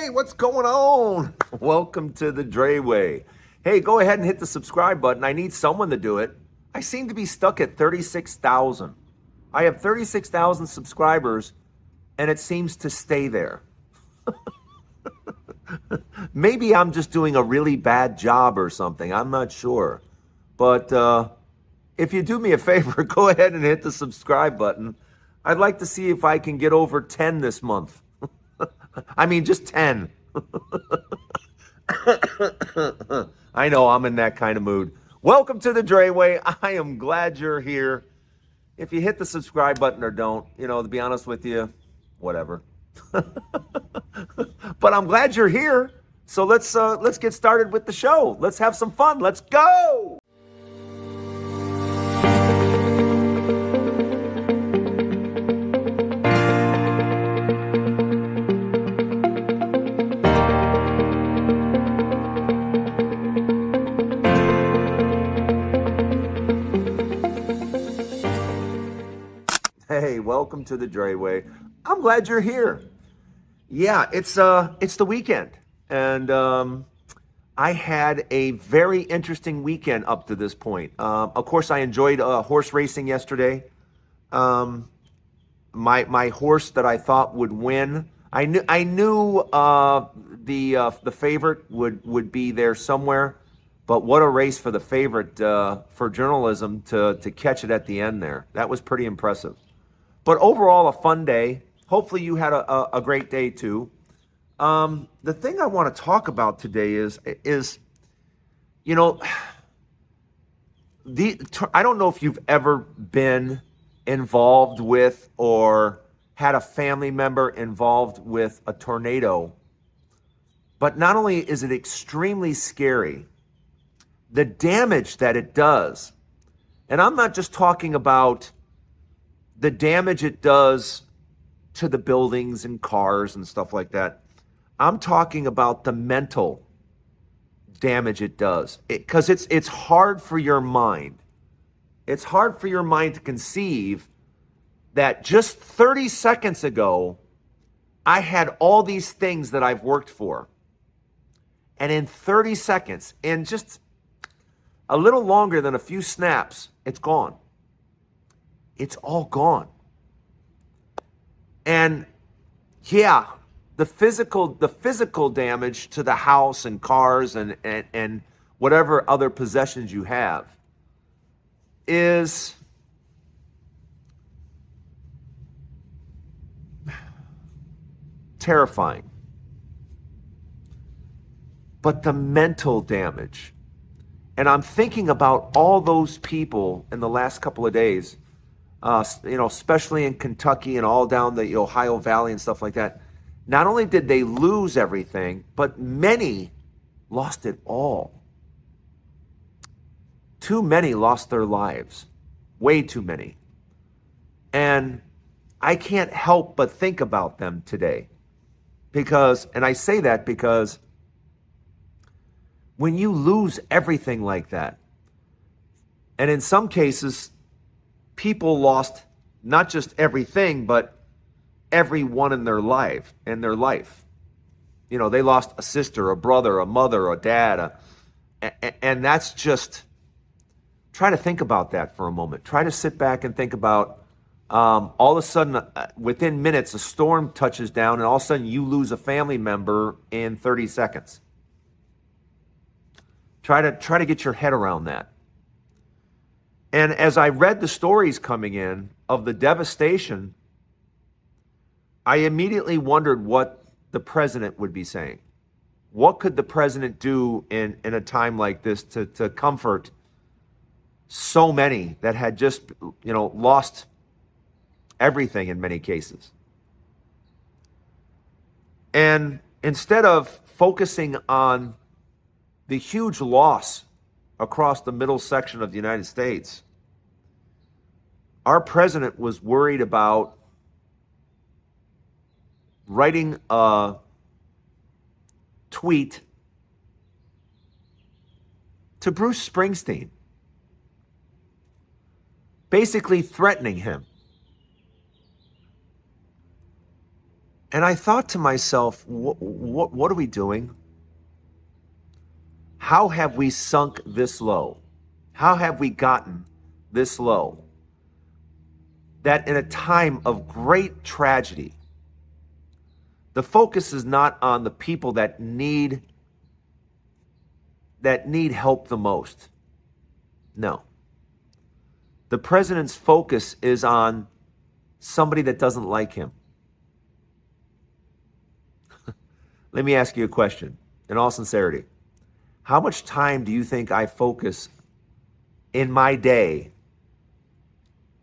Hey, what's going on? Welcome to the Dreway. Hey, go ahead and hit the subscribe button. I need someone to do it. I seem to be stuck at 36,000. I have 36,000 subscribers, and it seems to stay there. Maybe I'm just doing a really bad job or something. I'm not sure. But if you do me a favor, go ahead and hit the subscribe button. I'd like to see if I can get over 10 this month. I mean, just 10. I know I'm in that kind of mood. Welcome to the Dreway. I am glad you're here. If you hit the subscribe button or don't, to be honest with you, whatever. But I'm glad you're here. So let's get started with the show. Let's have some fun. Let's go. Hey, welcome to the Dreway. I'm glad you're here. Yeah, it's the weekend, and I had a very interesting weekend up to this point. Of course, I enjoyed horse racing yesterday. My horse that I thought would win, I knew the favorite would be there somewhere, but what a race for the favorite for journalism to catch it at the end there. That was pretty impressive. But overall, a fun day. Hopefully you had a great day too. The thing I want to talk about today is I don't know if you've ever been involved with or had a family member involved with a tornado, but not only is it extremely scary, the damage that it does, and I'm not just talking about the damage it does to the buildings and cars and stuff like that. I'm talking about the mental damage it does. Because it's hard for your mind. It's hard for your mind to conceive that just 30 seconds ago, I had all these things that I've worked for. And in 30 seconds, in just a little longer than a few snaps, it's gone. It's all gone. And yeah, the physical damage to the house and cars and whatever other possessions you have is terrifying. But the mental damage, and I'm thinking about all those people in the last couple of days, especially in Kentucky and all down the Ohio Valley and stuff like that. Not only did they lose everything, but many lost it all. Too many lost their lives. Way too many. And I can't help but think about them today. And I say that because when you lose everything like that, and in some cases, people lost not just everything, but everyone in their life. They lost a sister, a brother, a mother, a dad, and that's just, try to think about that for a moment. Try to sit back and think about all of a sudden, within minutes, a storm touches down, and all of a sudden you lose a family member in 30 seconds. Try to get your head around that. And as I read the stories coming in of the devastation, I immediately wondered what the president would be saying. What could the president do in a time like this to comfort so many that had just, lost everything in many cases? And instead of focusing on the huge loss across the middle section of the United States, our president was worried about writing a tweet to Bruce Springsteen, basically threatening him. And I thought to myself, what are we doing? How have we sunk this low? How have we gotten this low? That in a time of great tragedy, the focus is not on the people that need help the most. No. The president's focus is on somebody that doesn't like him. Let me ask you a question, in all sincerity. How much time do you think I focus in my day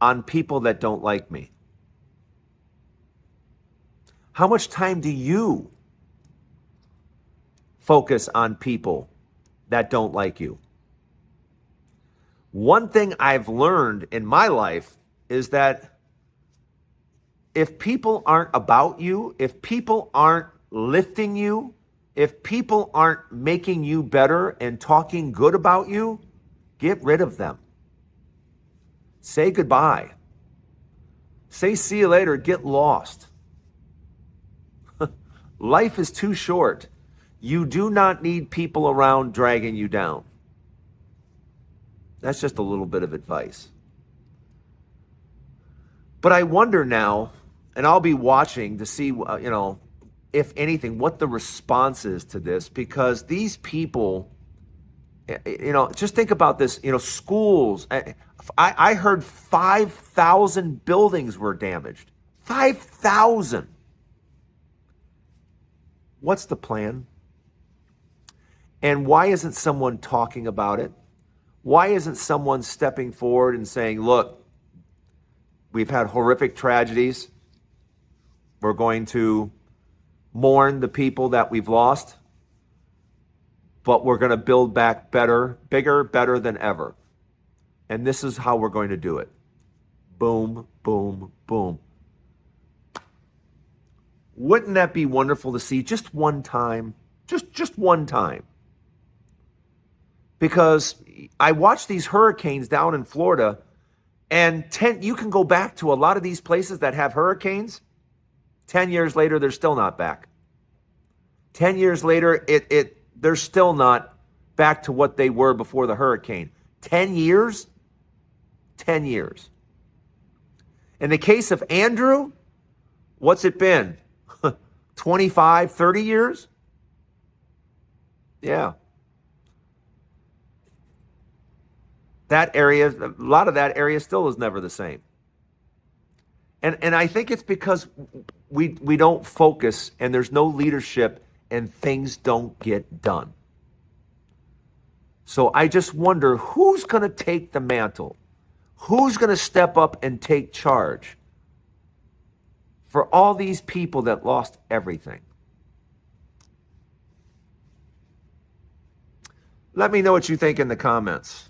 on people that don't like me? How much time do you focus on people that don't like you? One thing I've learned in my life is that if people aren't about you, if people aren't lifting you, if people aren't making you better and talking good about you, get rid of them. Say goodbye. Say see you later, get lost. Life is too short. You do not need people around dragging you down. That's just a little bit of advice. But I wonder now, and I'll be watching to see, if anything, what the response is to this, because these people, just think about this, schools. I heard 5,000 buildings were damaged. 5,000. What's the plan? And why isn't someone talking about it? Why isn't someone stepping forward and saying, look, we've had horrific tragedies. We're going to mourn the people that we've lost, but we're going to build back better, bigger, better than ever. And this is how we're going to do it. Boom, boom, boom. Wouldn't that be wonderful to see just one time? Just one time. Because I watch these hurricanes down in Florida, and you can go back to a lot of these places that have hurricanes. 10 years later, they're still not back. 10 years later, they're still not back to what they were before the hurricane. 10 years? 10 years. In the case of Andrew, what's it been? 25, 30 years? Yeah. That area, a lot of that area still is never the same. And I think it's because we don't focus, and there's no leadership, and things don't get done. So I just wonder who's going to take the mantle? Who's going to step up and take charge for all these people that lost everything? Let me know what you think in the comments.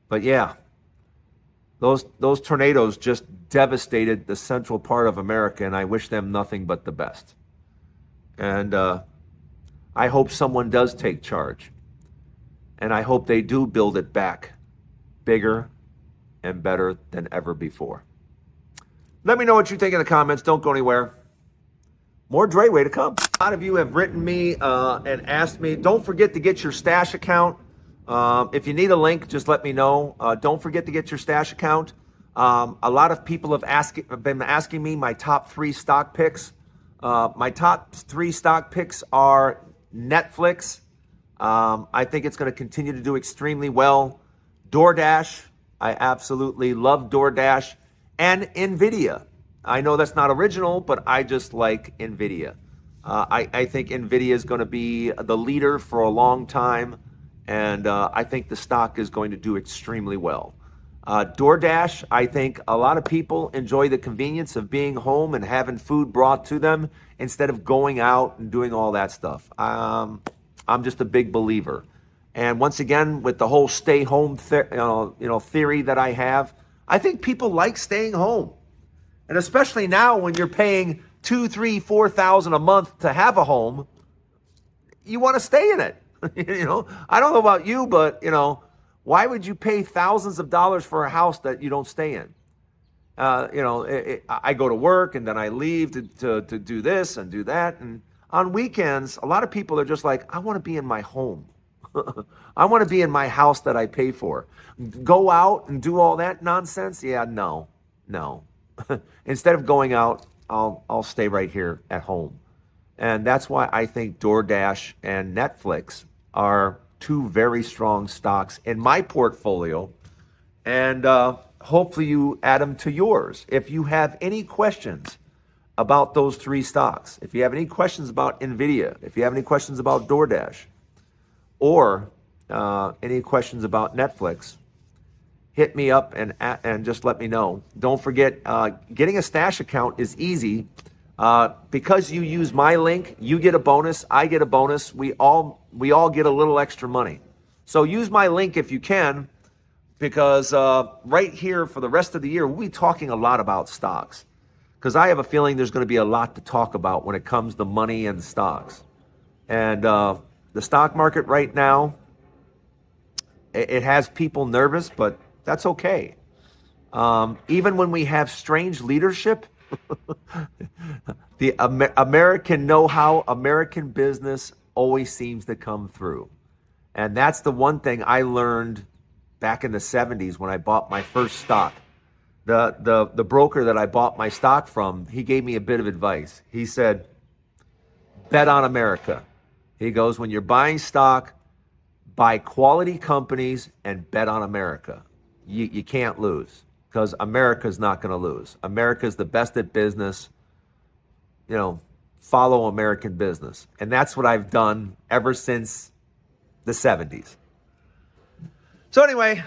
But yeah, those tornadoes just devastated the central part of America, and I wish them nothing but the best. And I hope someone does take charge. And I hope they do build it back bigger and better than ever before. Let me know what you think in the comments. Don't go anywhere. More Dreway to come. A lot of you have written me and asked me, don't forget to get your stash account. If you need a link, just let me know. Don't forget to get your stash account. A lot of people have been asking me my top 3 stock picks. My top 3 stock picks are Netflix. I think it's going to continue to do extremely well. DoorDash. I absolutely love DoorDash. And NVIDIA. I know that's not original, but I just like NVIDIA. I think NVIDIA is going to be the leader for a long time. And I think the stock is going to do extremely well. DoorDash, I think a lot of people enjoy the convenience of being home and having food brought to them instead of going out and doing all that stuff. I'm just a big believer. And once again, with the whole stay home theory that I have, I think people like staying home. And especially now when you're paying $2,000, $3,000, $4,000 a month to have a home, you want to stay in it. I don't know about you, but why would you pay thousands of dollars for a house that you don't stay in? I go to work and then I leave to do this and do that. And on weekends, a lot of people are just like, I want to be in my home. I want to be in my house that I pay for. Go out and do all that nonsense? Yeah, no. Instead of going out, I'll stay right here at home. And that's why I think DoorDash and Netflix are two very strong stocks in my portfolio. And hopefully you add them to yours. If you have any questions about those three stocks, if you have any questions about NVIDIA, if you have any questions about DoorDash, or any questions about Netflix, hit me up and just let me know. Don't forget, getting a stash account is easy. Because you use my link, you get a bonus, I get a bonus. We all get a little extra money. So use my link if you can, because right here for the rest of the year, we'll be talking a lot about stocks, because I have a feeling there's going to be a lot to talk about when it comes to money and stocks. And the stock market right now, it has people nervous, but that's okay. Even when we have strange leadership, the American know-how, American business always seems to come through. And that's the one thing I learned back in the 70s when I bought my first stock. The broker that I bought my stock from, he gave me a bit of advice. He said, bet on America. He goes, when you're buying stock, buy quality companies and bet on America. You can't lose, because America's not going to lose. America's the best at business. Follow American business. And that's what I've done ever since the 70s. So anyway,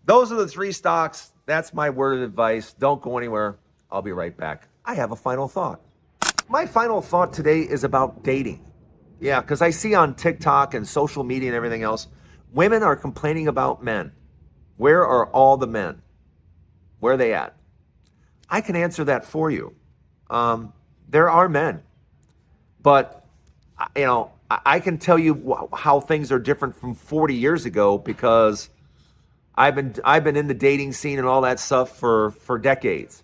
those are the three stocks. That's my word of advice. Don't go anywhere. I'll be right back. I have a final thought. My final thought today is about dating. Yeah, because I see on TikTok and social media and everything else, women are complaining about men. Where are all the men? Where are they at? I can answer that for you. There are men. But, I can tell you how things are different from 40 years ago, because I've been in the dating scene and all that stuff for decades.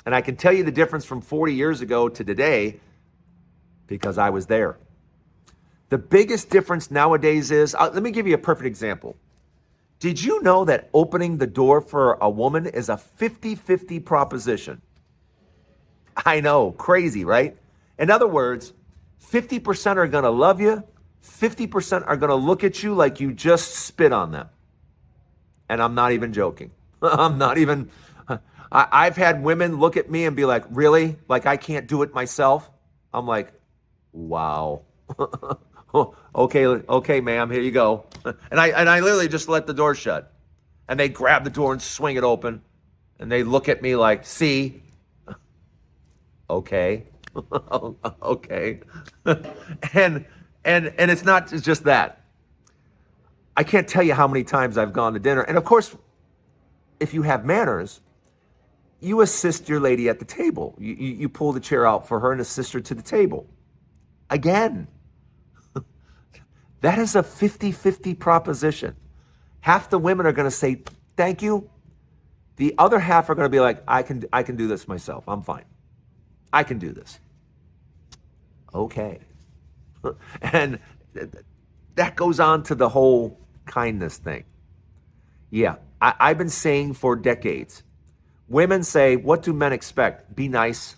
And I can tell you the difference from 40 years ago to today, because I was there. The biggest difference nowadays is, let me give you a perfect example. Did you know that opening the door for a woman is a 50-50 proposition? I know, crazy, right? In other words, 50% are going to love you, 50% are going to look at you like you just spit on them. And I'm not even joking. I've had women look at me and be like, really? Like I can't do it myself? I'm like, wow. Okay, ma'am, here you go. And I literally just let the door shut. And they grab the door and swing it open. And they look at me like, see? Okay. Okay. And it's not just that. I can't tell you how many times I've gone to dinner. And of course, if you have manners, you assist your lady at the table. You pull the chair out for her and assist her to the table. Again. That is a 50-50 proposition. Half the women are going to say, thank you. The other half are going to be like, I can do this myself. I'm fine. I can do this. Okay. And that goes on to the whole kindness thing. Yeah, I've been saying for decades, women say, what do men expect? Be nice.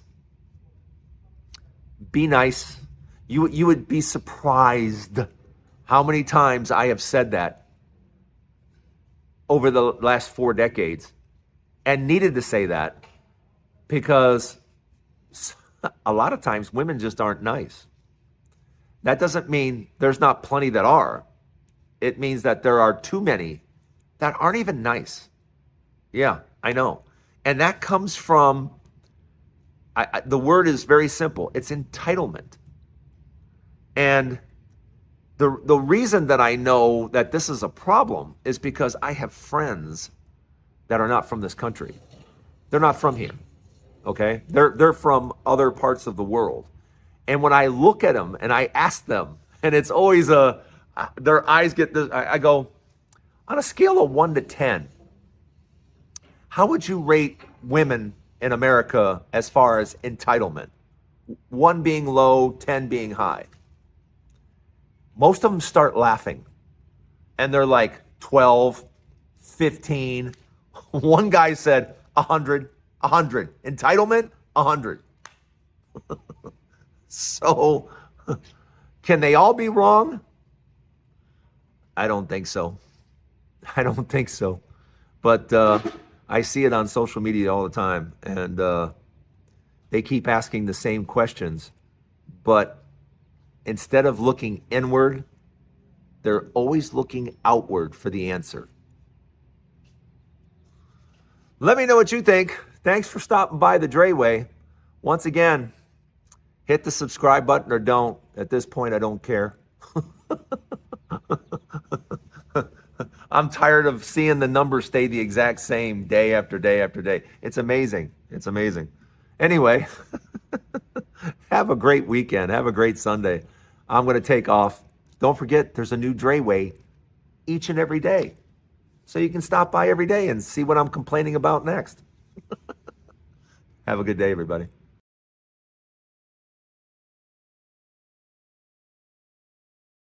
Be nice. You would be surprised how many times I have said that over the last 4 decades, and needed to say that, because a lot of times women just aren't nice. That doesn't mean there's not plenty that are. It means that there are too many that aren't even nice. Yeah, I know. And that comes from, the word is very simple. It's entitlement. And the reason that I know that this is a problem is because I have friends that are not from this country. They're not from here, okay? They're from other parts of the world. And when I look at them and I ask them, and it's always their eyes get this, I go, on a scale of 1 to 10, how would you rate women in America as far as entitlement. 1 being low, 10 being high. Most of them start laughing. And they're like 12, 15. One guy said 100, 100. Entitlement, 100. So, can they all be wrong? I don't think so. I don't think so. But I see it on social media all the time, and they keep asking the same questions. But instead of looking inward, they're always looking outward for the answer. Let me know what you think. Thanks for stopping by the Dreway. Once again, hit the subscribe button or don't. At this point, I don't care. I'm tired of seeing the numbers stay the exact same day after day after day. It's amazing. It's amazing. Anyway, have a great weekend. Have a great Sunday. I'm going to take off. Don't forget, there's a new Dreway each and every day. So you can stop by every day and see what I'm complaining about next. Have a good day, everybody.